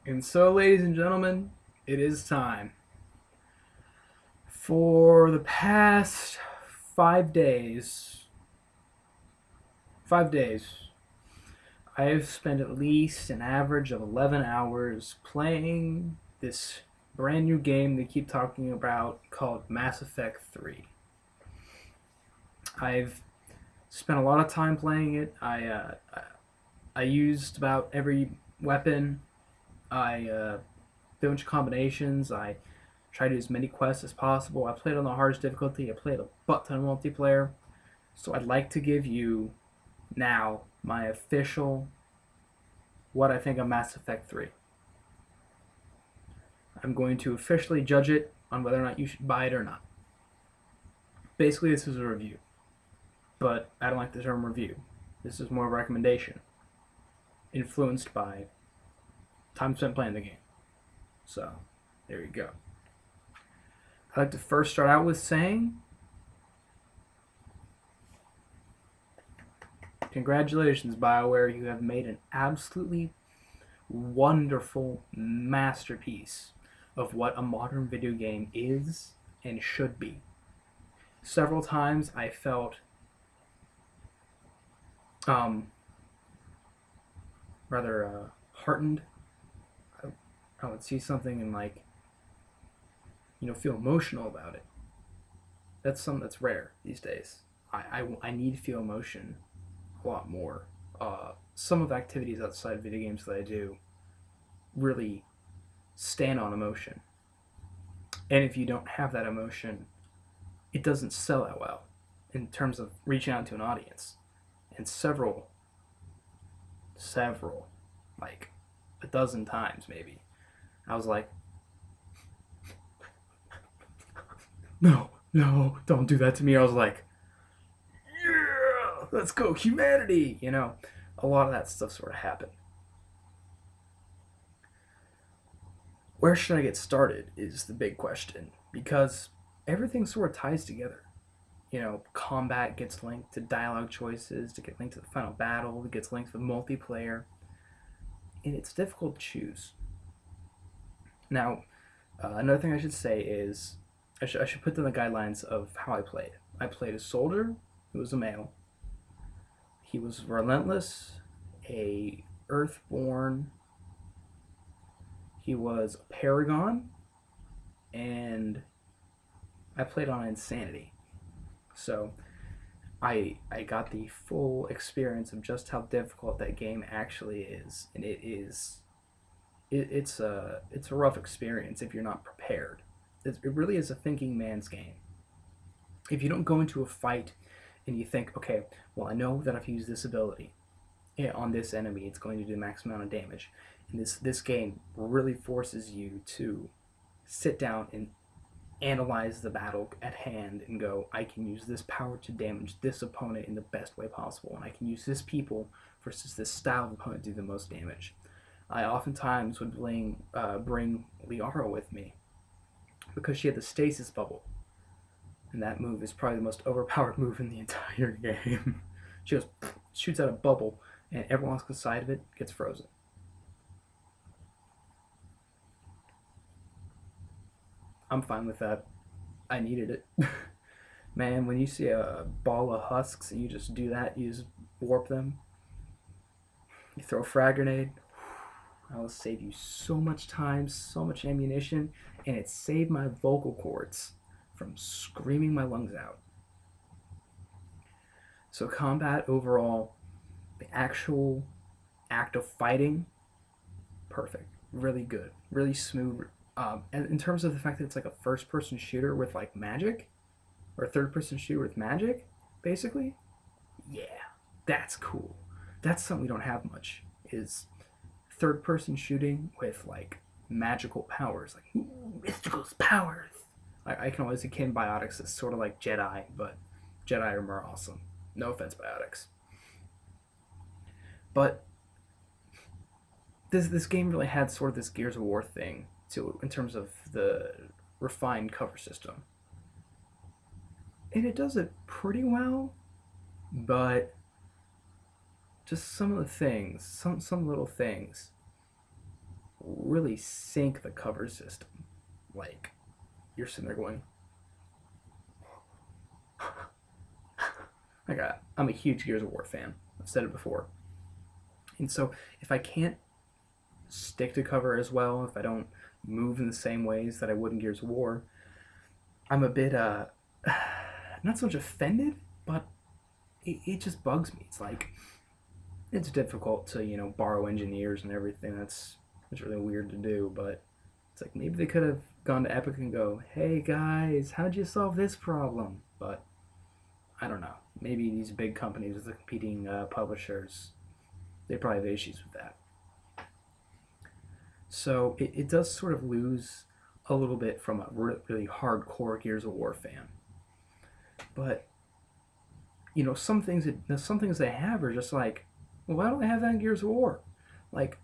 And so, ladies and gentlemen, it is time. For the past 5 days, 5 days, I have spent at least an average of 11 hours playing this brand new game they keep talking about called Mass Effect 3. I've spent a lot of time playing it. I used about every weapon. I did a bunch of combinations. I tried to do as many quests as possible. I played on the hardest difficulty. I played a butt ton of multiplayer. So I'd like to give you now my official what I think of Mass Effect 3. I'm going to officially judge it on whether or not you should buy it or not. Basically, this is a review, but I don't like the term review. This is more of a recommendation, influenced by time spent playing the game. So, there you go. I'd like to first start out with saying congratulations, BioWare. You have made an absolutely wonderful masterpiece of what a modern video game is and should be. Several times I felt rather heartened. I would see something and feel emotional about it. That's something that's rare these days. I need to feel emotion a lot more. Some of the activities outside video games that I do really stand on emotion. And if you don't have that emotion, it doesn't sell that well in terms of reaching out to an audience. And several, like a dozen times maybe, I was like, no, don't do that to me. I was like, yeah, let's go, humanity. A lot of that stuff sort of happened. Where should I get started is the big question, because everything sort of ties together. Combat gets linked to dialogue choices, to get linked to the final battle, it gets linked to the multiplayer, and it's difficult to choose. Now, another thing I should say is I should put in the guidelines of how I played. I played a soldier who was a male. He was relentless, a earthborn. He was a paragon, and I played on insanity. So I got the full experience of just how difficult that game actually is, and it's a rough experience if you're not prepared. It really is a thinking man's game. If you don't go into a fight and you think, okay, well, I know that if I use this ability on this enemy, it's going to do the max amount of damage. And this game really forces you to sit down and analyze the battle at hand and go, I can use this power to damage this opponent in the best way possible, and I can use this people versus this style of opponent to do the most damage. I oftentimes would bring Liara with me because she had the stasis bubble, and that move is probably the most overpowered move in the entire game. She goes, shoots out a bubble, and everyone else inside of it gets frozen. I'm fine with that. I needed it. Man, when you see a ball of husks and you just do that, you just warp them, you throw a frag grenade, that will save you so much time, so much ammunition, and it saved my vocal cords from screaming my lungs out. So combat overall, the actual act of fighting, perfect. Really good. Really smooth. And in terms of the fact that it's like a first-person shooter with like magic, or a third-person shooter with magic, basically, yeah, that's cool. That's something we don't have much. Is third-person shooting with like magical powers, like ooh, mystical powers. I can always akin biotics as sort of like Jedi, but Jedi are more awesome. No offense, biotics. But this game really had sort of this Gears of War thing to in terms of the refined cover system, and it does it pretty well. But just some of the things, some little things, really sync the cover system. Like, you're sitting there going, I'm a huge Gears of War fan. I've said it before. And so if I can't stick to cover as well, if I don't move in the same ways that I would in Gears of War, I'm a bit not so much offended, but it just bugs me. It's like it's difficult to borrow engineers and everything. It's really weird to do, but it's like maybe they could have gone to Epic and go, hey guys, how'd you solve this problem? But I don't know. Maybe these big companies with the competing publishers, they probably have issues with that. So it does sort of lose a little bit from a really hardcore Gears of War fan. But some things they have are just like, well, why don't they have that in Gears of War? Like,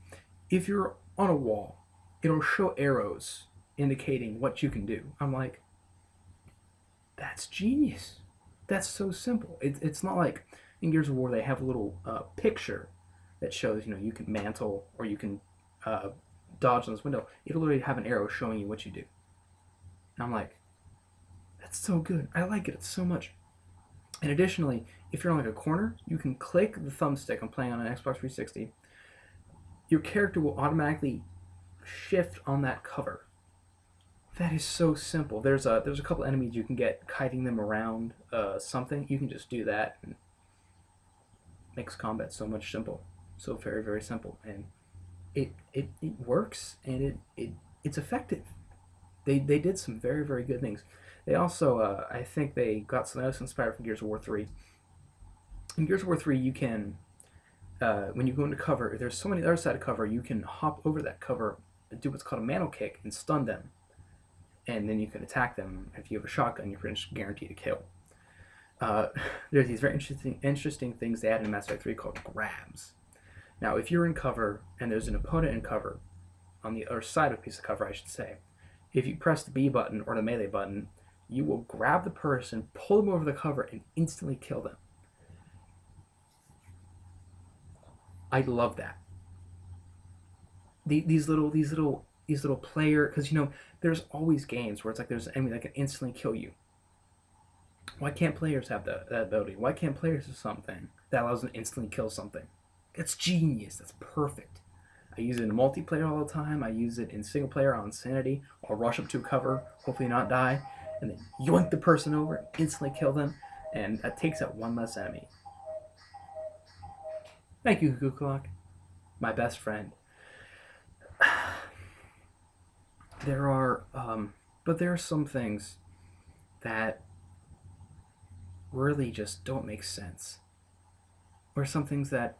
if you're on a wall, it'll show arrows indicating what you can do. I'm like, that's genius. That's so simple. It's not like in Gears of War they have a little picture that shows you can mantle or you can dodge on this window. It'll literally have an arrow showing you what you do. And I'm like, that's so good. I like it so much. And additionally, if you're on like a corner, you can click the thumbstick. I'm playing on an Xbox 360. Your character will automatically shift on that cover. That is so simple. There's a couple enemies you can get kiting them around something. You can just do that, and it makes combat so much simple, so very very simple, and it works, and it's effective. They did some very very good things. They also I think they got something else inspired from Gears of War 3. In Gears of War 3, you can when you go into cover, if there's someone on the other side of cover, you can hop over that cover and do what's called a mantle kick and stun them. And then you can attack them. If you have a shotgun, you're pretty much guaranteed to kill. There's these very interesting things they added in Mass Effect 3 called grabs. Now, if you're in cover and there's an opponent in cover, on the other side of a piece of cover, I should say, if you press the B button or the melee button, you will grab the person, pull them over the cover, and instantly kill them. I love that. These little player, because there's always games where it's like there's an enemy that can instantly kill you. Why can't players have that ability? Why can't players have something that allows them to instantly kill something? That's genius. That's perfect. I use it in multiplayer all the time. I use it in single player on Sanity. I'll rush up to a cover, hopefully not die, and then yoink the person over and instantly kill them, and that takes out one less enemy. Thank you, Cuckoo Clock, my best friend. There are some things that really just don't make sense. Or some things that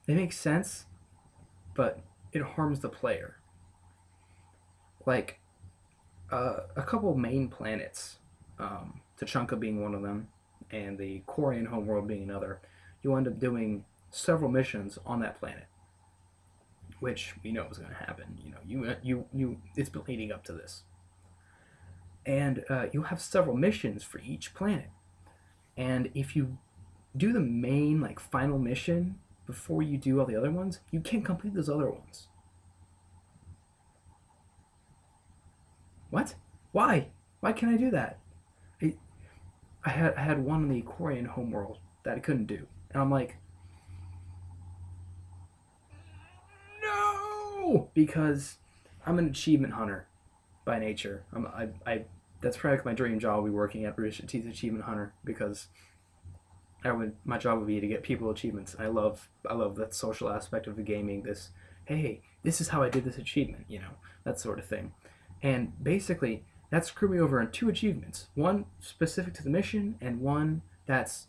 they make sense, but it harms the player. Like a couple of main planets, Tachanka being one of them, and the Korean homeworld being another. You end up doing several missions on that planet, which we know is going to happen. It's been leading up to this, and you'll have several missions for each planet. And if you do the main final mission before you do all the other ones, you can't complete those other ones. What? Why? Why can't I do that? I had one in the Korean homeworld that I couldn't do, and I'm like, no, because I'm an achievement hunter by nature. That's probably my dream job. Will be working at Rooster Teeth Achievement Hunter, because my job would be to get people achievements. I love that social aspect of the gaming. Hey, this is how I did this achievement. That sort of thing. And basically, that screwed me over on 2 achievements. One specific to the mission, and one that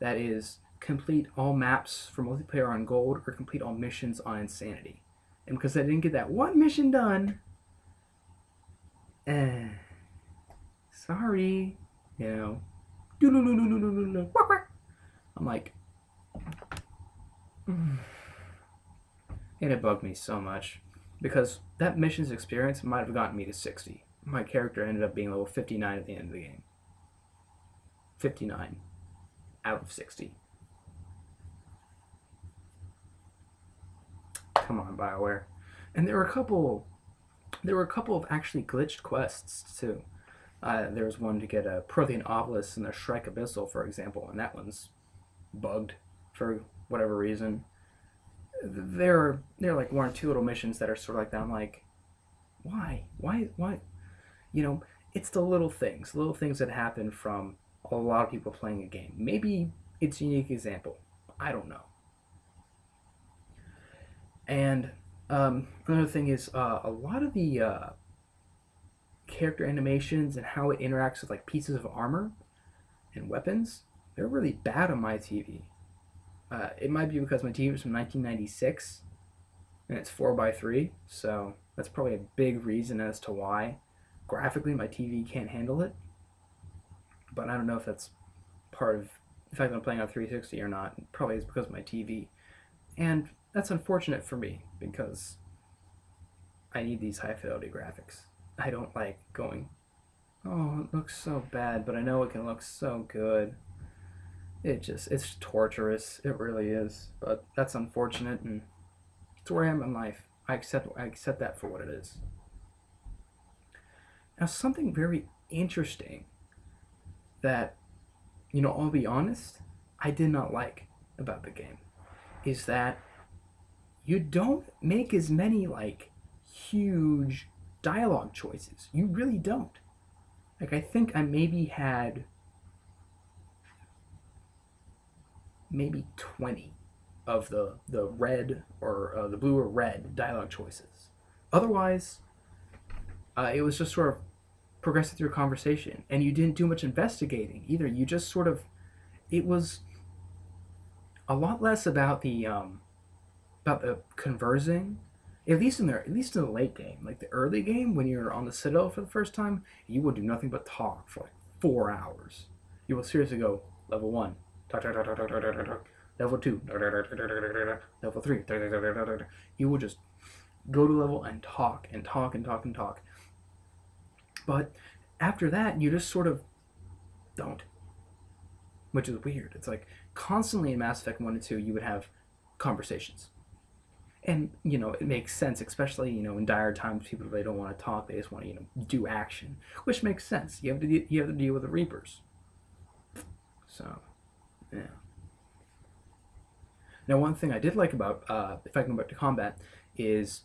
is complete all maps for multiplayer on Gold or complete all missions on Insanity. And because I didn't get that one mission done, sorry, I'm like, and it bugged me so much, because that mission's experience might have gotten me to 60. My character ended up being level 59 at the end of the game. 59 out of 60. Come on, BioWare. And there were a couple of actually glitched quests too. There was one to get a Prothean Obelisk and a Shrike Abyssal, for example, and that one's bugged for whatever reason. There are like one or two little missions that are sort of like that. I'm like, why? You know, it's the little things that happen from a lot of people playing a game. Maybe it's a unique example. I don't know. And another thing is a lot of the character animations and how it interacts with like pieces of armor and weapons, they're really bad on my TV. It might be because my TV is from 1996 and it's 4:3, so that's probably a big reason as to why graphically my TV can't handle it. But I don't know if that's part of the fact that I'm playing on 360 or not. It probably is because of my TV. And that's unfortunate for me because I need these high fidelity graphics. I don't like going, oh, it looks so bad, but I know it can look so good. It's torturous. It really is. But that's unfortunate, and it's where I am in life. I accept that for what it is. Now, something very interesting that, I'll be honest, I did not like about the game is that you don't make as many, like, huge dialogue choices. You really don't. Like, I think I maybe had maybe 20 of the red or the blue or red dialogue choices. Otherwise, it was just sort of progressing through a conversation, and you didn't do much investigating either. You just sort of, it was a lot less about the conversing. At least in the late game, like the early game, when you're on the Citadel for the first time, you will do nothing but talk for like 4 hours. You will seriously go level one, talk, talk, talk, talk, talk, talk, talk, talk. Level two, level three. You will just go to level and talk and talk and talk and talk. But after that, you just sort of don't, which is weird. It's like constantly in Mass Effect 1 and 2, you would have conversations. And, it makes sense, especially, in dire times, people really don't want to talk. They just want to, do action, which makes sense. You have to deal with the Reapers. So, yeah. Now, one thing I did like about, if I can go back to combat, is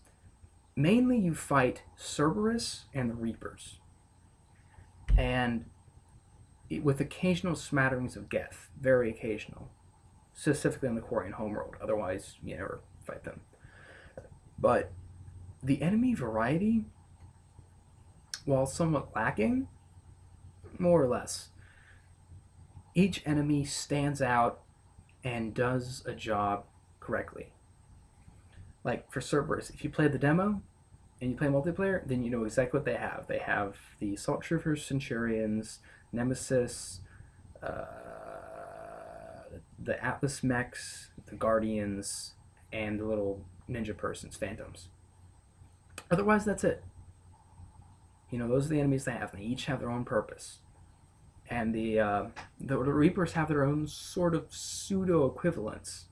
mainly you fight Cerberus and the Reapers. And with occasional smatterings of Geth, very occasional, specifically in the Quarian homeworld. Otherwise, you never fight them. But the enemy variety, while somewhat lacking, more or less, each enemy stands out and does a job correctly. Like for Cerberus, if you play the demo and you play multiplayer, then you know exactly what they have. They have the Assault Troopers, Centurions, Nemesis, uh, the Atlas mechs, the Guardians, and the little ninja persons, Phantoms. Otherwise, that's it. Those are the enemies they have. They each have their own purpose. And the Reapers have their own sort of pseudo equivalents.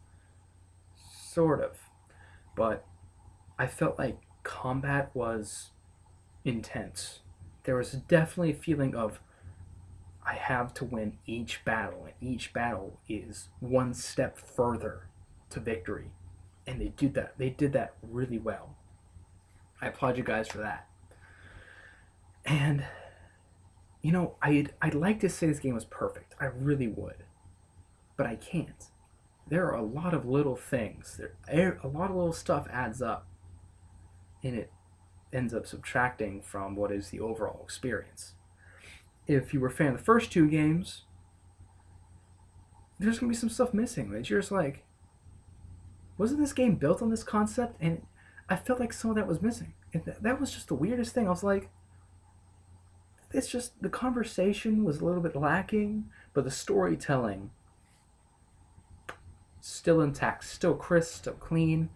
Sort of. But I felt like combat was intense. There was definitely a feeling of I have to win each battle, and each battle is one step further to victory. And they did that. They did that really well. I applaud you guys for that. And I'd like to say this game was perfect. I really would, but I can't. There are a lot of little things. A lot of little stuff adds up, and it ends up subtracting from what is the overall experience. If you were a fan of the first two games, there's gonna be some stuff missing that you're just like, wasn't this game built on this concept? And I felt like some of that was missing. And that was just the weirdest thing. I was like, it's just the conversation was a little bit lacking, but the storytelling still intact, still crisp, still clean.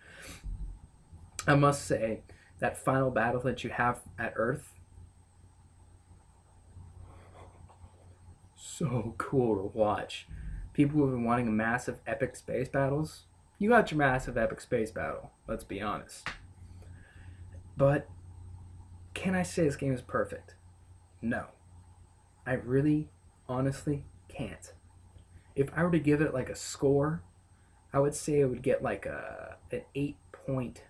I must say that final battle that you have at Earth, so cool to watch. People who have been wanting massive epic space battles, You got your massive epic space battle, let's be honest. But can I say this game is perfect? No. I really, honestly can't. If I were to give it like a score, I would say it would get like an 8.7.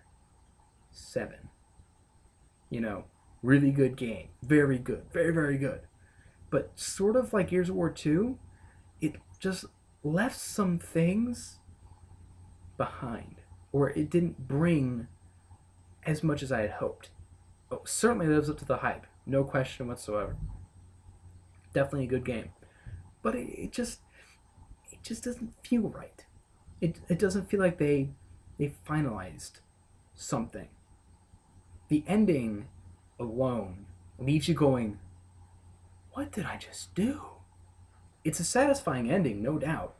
You know, really good game. Very good. Very, very good. But sort of like Gears of War 2, it just left some things behind. Or it didn't bring as much as I had hoped. Oh, certainly lives up to the hype. No question whatsoever. Definitely a good game. But it just doesn't feel right. It doesn't feel like they finalized something. The ending alone leaves you going, what did I just do? It's a satisfying ending, no doubt,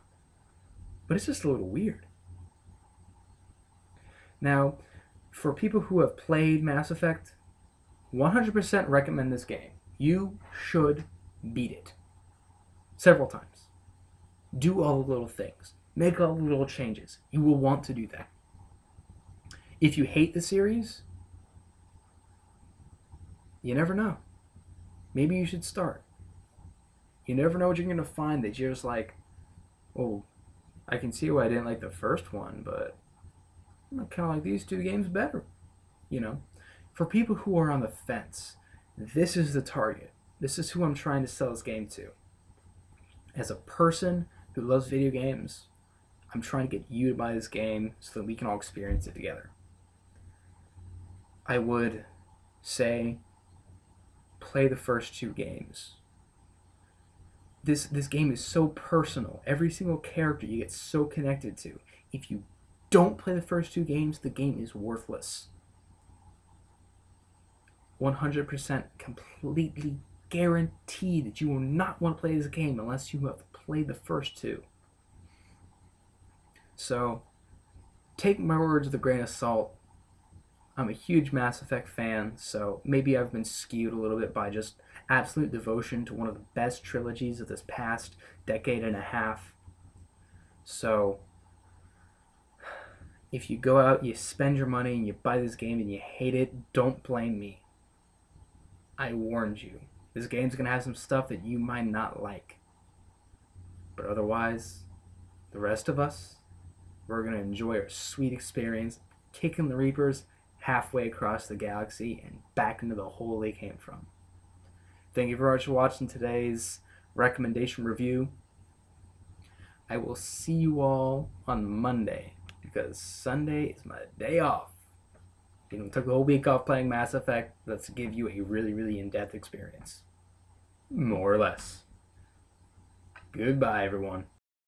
but it's just a little weird. Now, for people who have played Mass Effect, 100% recommend this game. You should beat it several times. Do all the little things. Make all the little changes. You will want to do that. If you hate the series, you never know. Maybe you should start. You never know what you're going to find that you're just like, oh, I can see why I didn't like the first one, but I kind of like these two games better. You know? For people who are on the fence, this is the target. This is who I'm trying to sell this game to. As a person who loves video games, I'm trying to get you to buy this game so that we can all experience it together. I would say play the first two games. This game is so personal. Every single character you get so connected to. If you don't play the first two games, the game is worthless. 100% completely guaranteed that you will not want to play this game unless you have played the first two. So, take my words with a grain of salt. I'm a huge Mass Effect fan, so maybe I've been skewed a little bit by just absolute devotion to one of the best trilogies of this past decade and a half. So, if you go out, you spend your money, and you buy this game and you hate it, don't blame me. I warned you. This game's going to have some stuff that you might not like. But otherwise, the rest of us, we're going to enjoy our sweet experience kicking the Reapers halfway across the galaxy and back into the hole they came from. Thank you very much for watching today's recommendation review. I will see you all on Monday, because Sunday is my day off. You know, took the whole week off playing Mass Effect. Let's give you a really, really in-depth experience. More or less. Goodbye, everyone.